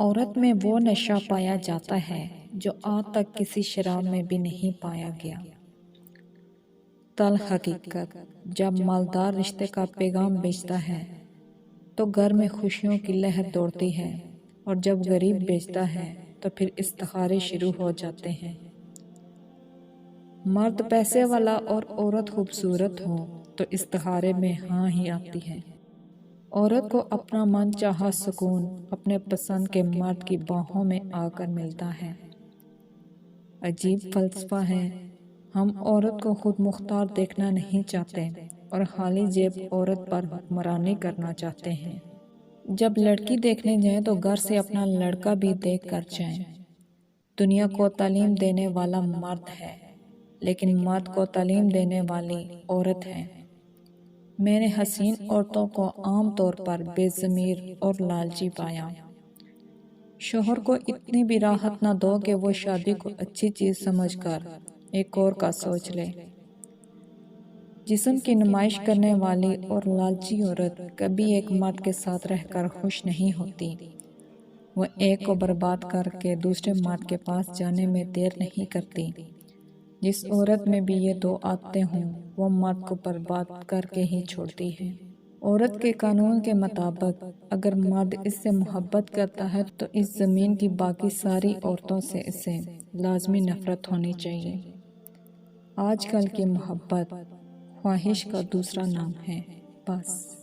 عورت میں وہ نشہ پایا جاتا ہے جو آج تک کسی شراب میں بھی نہیں پایا گیا۔ تلخ حقیقت: جب مالدار رشتے کا پیغام بیچتا ہے تو گھر میں خوشیوں کی لہر دوڑتی ہے، اور جب غریب بیچتا ہے تو پھر استخارے شروع ہو جاتے ہیں۔ مرد پیسے والا اور عورت خوبصورت ہو تو استخارے میں ہاں ہی آتی ہے۔ عورت کو اپنا من چاہا سکون اپنے پسند کے مرد کی باہوں میں آ کر ملتا ہے۔ عجیب فلسفہ ہے۔ ہم عورت کو خود مختار دیکھنا نہیں چاہتے اور خالی جیب عورت پر حکمرانی کرنا چاہتے ہیں۔ جب لڑکی دیکھنے جائیں تو گھر سے اپنا لڑکا بھی دیکھ کر جائیں۔ دنیا کو تعلیم دینے والا مرد ہے، لیکن مرد کو تعلیم دینے والی عورت ہے۔ میں نے حسین عورتوں کو عام طور پر بے ضمیر اور لالچی پایا۔ شوہر کو اتنی بھی راحت نہ دو کہ وہ شادی کو اچھی چیز سمجھ کر ایک اور کا سوچ لے۔ جسم کی نمائش کرنے والی اور لالچی عورت کبھی ایک مرد کے ساتھ رہ کر خوش نہیں ہوتی۔ وہ ایک کو برباد کر کے دوسرے مرد کے پاس جانے میں دیر نہیں کرتی۔ جس عورت میں بھی یہ دو عادتیں ہوں وہ مرد کو برباد کر کے ہی چھوڑتی ہے۔ عورت کے قانون کے مطابق اگر مرد اس سے محبت کرتا ہے تو اس زمین کی باقی ساری عورتوں سے اسے لازمی نفرت ہونی چاہیے۔ آج کل کی محبت خواہش کا دوسرا نام ہے، بس۔